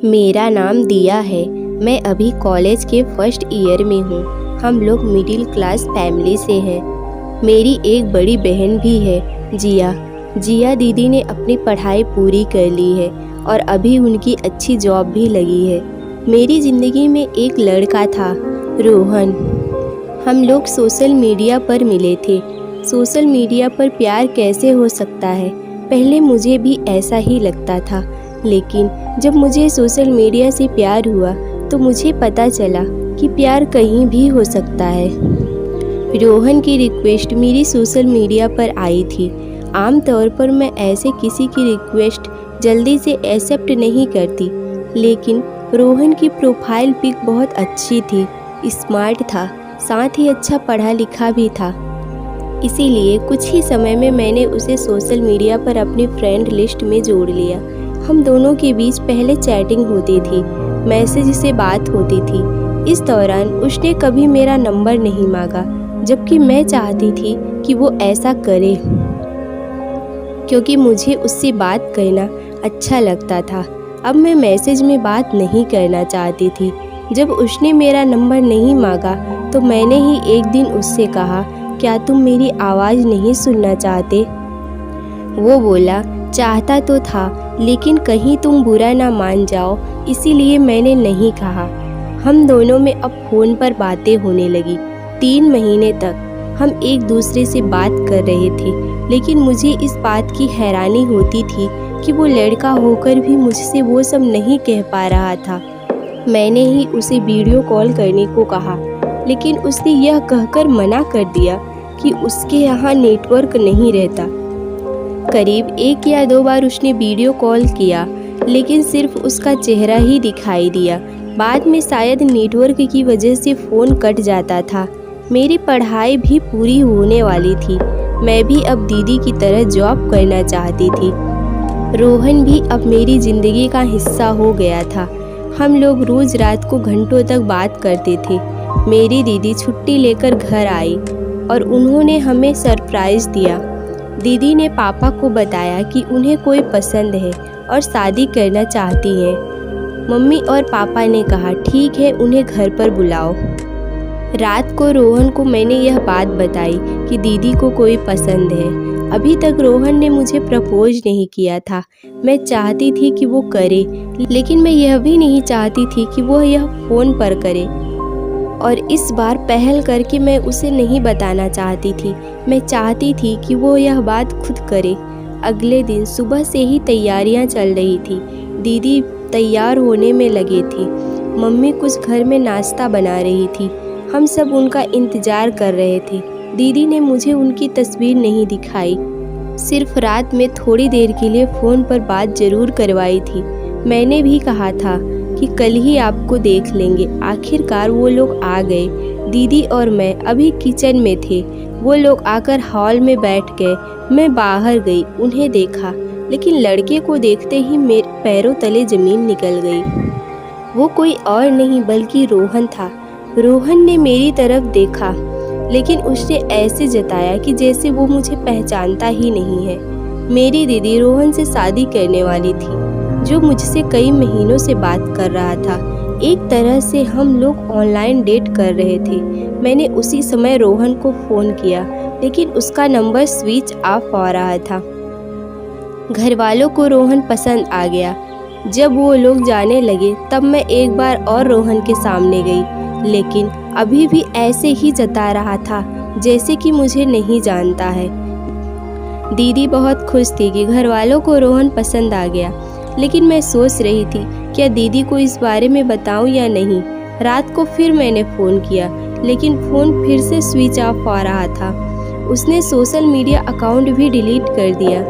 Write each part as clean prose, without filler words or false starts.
मेरा नाम दिया है। मैं अभी कॉलेज के फर्स्ट ईयर में हूँ। हम लोग मिडिल क्लास फैमिली से हैं। मेरी एक बड़ी बहन भी है, जिया। जिया दीदी ने अपनी पढ़ाई पूरी कर ली है और अभी उनकी अच्छी जॉब भी लगी है। मेरी ज़िंदगी में एक लड़का था, रोहन। हम लोग सोशल मीडिया पर मिले थे। सोशल मीडिया पर प्यार कैसे हो सकता है? पहले मुझे भी ऐसा ही लगता था, लेकिन जब मुझे सोशल मीडिया से प्यार हुआ तो मुझे पता चला कि प्यार कहीं भी हो सकता है। रोहन की रिक्वेस्ट मेरी सोशल मीडिया पर आई थी। आमतौर पर मैं ऐसे किसी की रिक्वेस्ट जल्दी से एक्सेप्ट नहीं करती, लेकिन रोहन की प्रोफाइल पिक बहुत अच्छी थी, स्मार्ट था, साथ ही अच्छा पढ़ा लिखा भी था। इसीलिए कुछ ही समय में मैंने उसे सोशल मीडिया पर अपनी फ्रेंड लिस्ट में जोड़ लिया। हम दोनों के बीच पहले चैटिंग होती थी, मैसेज से बात होती थी। इस दौरान उसने कभी मेरा नंबर नहीं मांगा, जबकि मैं चाहती थी कि वो ऐसा करे, क्योंकि मुझे उससे बात करना अच्छा लगता था। अब मैं मैसेज में बात नहीं करना चाहती थी। जब उसने मेरा नंबर नहीं मांगा तो मैंने ही एक दिन उससे कहा, क्या तुम मेरी आवाज़ नहीं सुनना चाहते? वो बोला, चाहता तो था, लेकिन कहीं तुम बुरा ना मान जाओ, इसीलिए मैंने नहीं कहा। हम दोनों में अब फ़ोन पर बातें होने लगी। 3 महीने तक हम एक दूसरे से बात कर रहे थे, लेकिन मुझे इस बात की हैरानी होती थी कि वो लड़का होकर भी मुझसे वो सब नहीं कह पा रहा था। मैंने ही उसे वीडियो कॉल करने को कहा, लेकिन उसने यह कहकर मना कर दिया कि उसके यहाँ नेटवर्क नहीं रहता। करीब 1 या 2 बार उसने वीडियो कॉल किया, लेकिन सिर्फ उसका चेहरा ही दिखाई दिया। बाद में शायद नेटवर्क की वजह से फ़ोन कट जाता था। मेरी पढ़ाई भी पूरी होने वाली थी। मैं भी अब दीदी की तरह जॉब करना चाहती थी। रोहन भी अब मेरी ज़िंदगी का हिस्सा हो गया था। हम लोग रोज़ रात को घंटों तक बात करते थे। मेरी दीदी छुट्टी लेकर घर आई और उन्होंने हमें सरप्राइज़ दिया। दीदी ने पापा को बताया कि उन्हें कोई पसंद है और शादी करना चाहती हैं। मम्मी और पापा ने कहा, ठीक है, उन्हें घर पर बुलाओ। रात को रोहन को मैंने यह बात बताई कि दीदी को कोई पसंद है। अभी तक रोहन ने मुझे प्रपोज नहीं किया था। मैं चाहती थी कि वो करे, लेकिन मैं यह भी नहीं चाहती थी कि वो यह फ़ोन पर करे। और इस बार पहल करके मैं उसे नहीं बताना चाहती थी। मैं चाहती थी कि वो यह बात खुद करे। अगले दिन सुबह से ही तैयारियां चल रही थी। दीदी तैयार होने में लगे थे। मम्मी कुछ घर में नाश्ता बना रही थी। हम सब उनका इंतज़ार कर रहे थे। दीदी ने मुझे उनकी तस्वीर नहीं दिखाई, सिर्फ रात में थोड़ी देर के लिए फ़ोन पर बात ज़रूर करवाई थी। मैंने भी कहा था कि कल ही आपको देख लेंगे। आखिरकार वो लोग आ गए। दीदी और मैं अभी किचन में थे। वो लोग आकर हॉल में बैठ गए। मैं बाहर गई, उन्हें देखा, लेकिन लड़के को देखते ही मेरे पैरों तले ज़मीन निकल गई। वो कोई और नहीं बल्कि रोहन था। रोहन ने मेरी तरफ देखा, लेकिन उसने ऐसे जताया कि जैसे वो मुझे पहचानता ही नहीं है। मेरी दीदी रोहन से शादी करने वाली थी, जो मुझसे कई महीनों से बात कर रहा था। एक तरह से हम लोग ऑनलाइन डेट कर रहे थे। मैंने उसी समय रोहन को फ़ोन किया, लेकिन उसका नंबर स्विच ऑफ आ रहा था। घर वालों को रोहन पसंद आ गया। जब वो लोग जाने लगे तब मैं एक बार और रोहन के सामने गई, लेकिन अभी भी ऐसे ही जता रहा था जैसे कि मुझे नहीं जानता है। दीदी बहुत खुश थी कि घर वालों को रोहन पसंद आ गया, लेकिन मैं सोच रही थी क्या दीदी को इस बारे में बताऊं या नहीं। रात को फिर मैंने फ़ोन किया, लेकिन फ़ोन फिर से स्विच ऑफ आ रहा था। उसने सोशल मीडिया अकाउंट भी डिलीट कर दिया।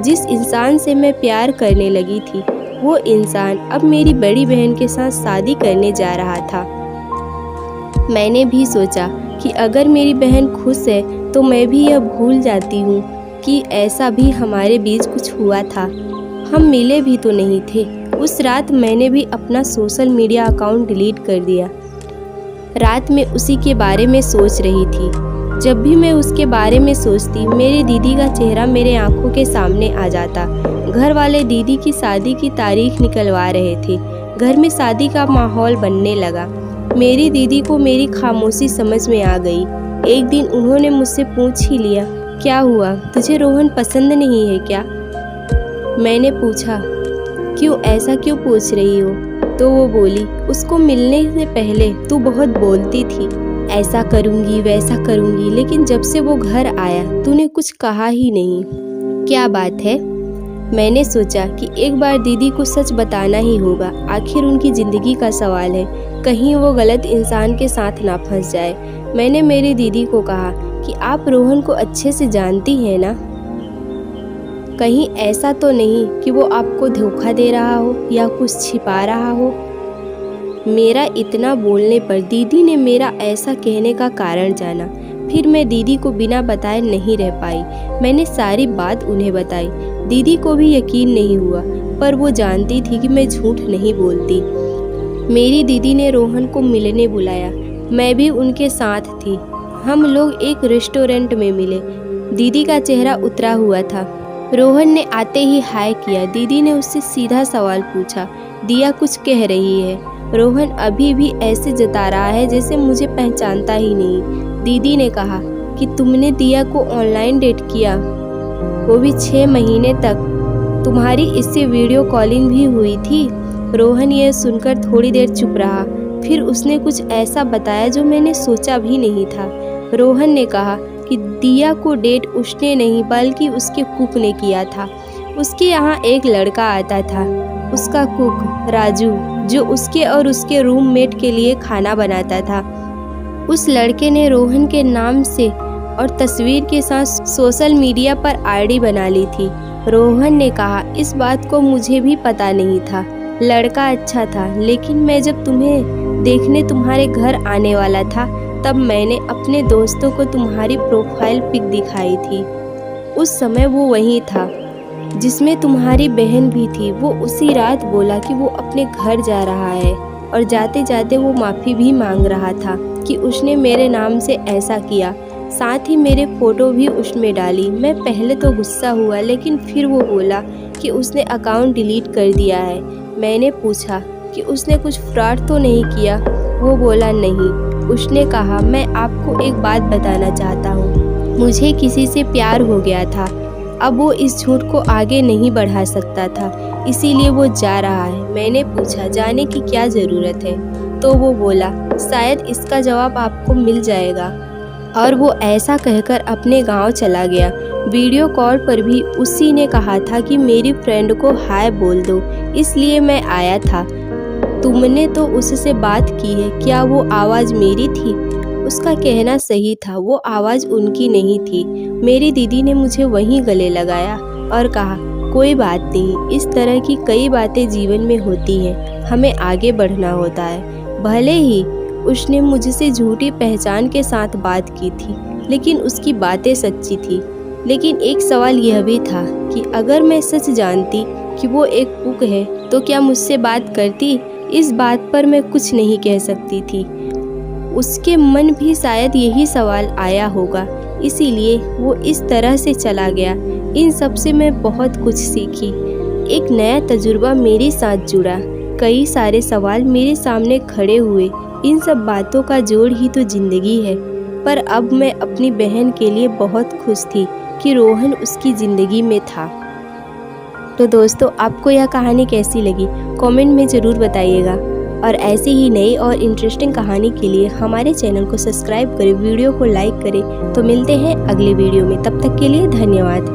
जिस इंसान से मैं प्यार करने लगी थी, वो इंसान अब मेरी बड़ी बहन के साथ शादी करने जा रहा था। मैंने भी सोचा कि अगर मेरी बहन खुश है तो मैं भी यह भूल जाती हूँ कि ऐसा भी हमारे बीच कुछ हुआ था। हम मिले भी तो नहीं थे। उस रात मैंने भी अपना सोशल मीडिया अकाउंट डिलीट कर दिया। रात में उसी के बारे में सोच रही थी। जब भी मैं उसके बारे में सोचती, मेरी दीदी का चेहरा मेरे आंखों के सामने आ जाता। घर वाले दीदी की शादी की तारीख निकलवा रहे थे। घर में शादी का माहौल बनने लगा। मेरी दीदी को मेरी खामोशी समझ में आ गई। एक दिन उन्होंने मुझसे पूछ ही लिया, क्या हुआ, तुझे रोहन पसंद नहीं है क्या? मैंने पूछा, क्यों, ऐसा क्यों पूछ रही हो? तो वो बोली, उसको मिलने से पहले तू बहुत बोलती थी, ऐसा करूँगी वैसा करूँगी, लेकिन जब से वो घर आया तूने कुछ कहा ही नहीं। क्या बात है? मैंने सोचा कि एक बार दीदी को सच बताना ही होगा, आखिर उनकी ज़िंदगी का सवाल है, कहीं वो गलत इंसान के साथ ना फंस जाए। मैंने मेरी दीदी को कहा कि आप रोहन को अच्छे से जानती हैं ना? कहीं ऐसा तो नहीं कि वो आपको धोखा दे रहा हो या कुछ छिपा रहा हो? मेरा इतना बोलने पर दीदी ने मेरा ऐसा कहने का कारण जाना। फिर मैं दीदी को बिना बताए नहीं रह पाई। मैंने सारी बात उन्हें बताई। दीदी को भी यकीन नहीं हुआ, पर वो जानती थी कि मैं झूठ नहीं बोलती। मेरी दीदी ने रोहन को मिलने बुलाया। मैं भी उनके साथ थी। हम लोग एक रेस्टोरेंट में मिले। दीदी का चेहरा उतरा हुआ था। रोहन ने आते ही हाय किया। दीदी ने उससे सीधा सवाल पूछा, दिया कुछ कह रही है? रोहन अभी भी ऐसे जता रहा है जैसे मुझे पहचानता ही नहीं। दीदी ने कहा कि तुमने दिया को ऑनलाइन डेट किया, वो भी 6 महीने तक। तुम्हारी इससे वीडियो कॉलिंग भी हुई थी? रोहन ये सुनकर थोड़ी देर चुप रहा। फिर उसने कुछ ऐसा बताया जो मैंने सोचा भी नहीं था। रोहन ने कहा कि दिया को डेट उसने नहीं बल्कि उसके कुक ने किया था। उसके यहाँ एक लड़का आता था, उसका कुक राजू, जो उसके और उसके रूममेट के लिए खाना बनाता था। उस लड़के ने रोहन के नाम से और तस्वीर के साथ सोशल मीडिया पर आईडी बना ली थी। रोहन ने कहा, इस बात को मुझे भी पता नहीं था। लड़का अच्छा था, लेकिन मैं जब तुम्हें देखने तुम्हारे घर आने वाला था तब मैंने अपने दोस्तों को तुम्हारी प्रोफाइल पिक दिखाई थी। उस समय वो वहीं था जिसमें तुम्हारी बहन भी थी। वो उसी रात बोला कि वो अपने घर जा रहा है और जाते जाते वो माफ़ी भी मांग रहा था कि उसने मेरे नाम से ऐसा किया। साथ ही मेरे फ़ोटो भी उसमें डाली। मैं पहले तो गुस्सा हुआ, लेकिन फिर वो बोला कि उसने अकाउंट डिलीट कर दिया है। मैंने पूछा कि उसने कुछ फ्रॉड तो नहीं किया? वो बोला नहीं। उसने कहा, मैं आपको एक बात बताना चाहता हूँ, मुझे किसी से प्यार हो गया था। अब वो इस झूठ को आगे नहीं बढ़ा सकता था, इसीलिए वो जा रहा है। मैंने पूछा, जाने की क्या ज़रूरत है? तो वो बोला, शायद इसका जवाब आपको मिल जाएगा। और वो ऐसा कहकर अपने गांव चला गया। वीडियो कॉल पर भी उसी ने कहा था कि मेरी फ्रेंड को हाय बोल दो, इसलिए मैं आया था। तुमने तो उससे बात की है, क्या वो आवाज़ मेरी थी? उसका कहना सही था, वो आवाज़ उनकी नहीं थी। मेरी दीदी ने मुझे वहीं गले लगाया और कहा, कोई बात नहीं, इस तरह की कई बातें जीवन में होती हैं, हमें आगे बढ़ना होता है। भले ही उसने मुझसे झूठी पहचान के साथ बात की थी, लेकिन उसकी बातें सच्ची थी। लेकिन एक सवाल यह भी था कि अगर मैं सच जानती कि वो एक कुक है तो क्या मुझसे बात करती? इस बात पर मैं कुछ नहीं कह सकती थी। उसके मन भी शायद यही सवाल आया होगा, इसीलिए वो इस तरह से चला गया। इन सब से मैं बहुत कुछ सीखी। एक नया तजुर्बा मेरे साथ जुड़ा, कई सारे सवाल मेरे सामने खड़े हुए। इन सब बातों का जोड़ ही तो ज़िंदगी है। पर अब मैं अपनी बहन के लिए बहुत खुश थी कि रोहन उसकी ज़िंदगी में था। तो दोस्तों, आपको यह कहानी कैसी लगी कमेंट में ज़रूर बताइएगा। और ऐसी ही नई और इंटरेस्टिंग कहानी के लिए हमारे चैनल को सब्सक्राइब करें, वीडियो को लाइक करें। तो मिलते हैं अगले वीडियो में, तब तक के लिए धन्यवाद।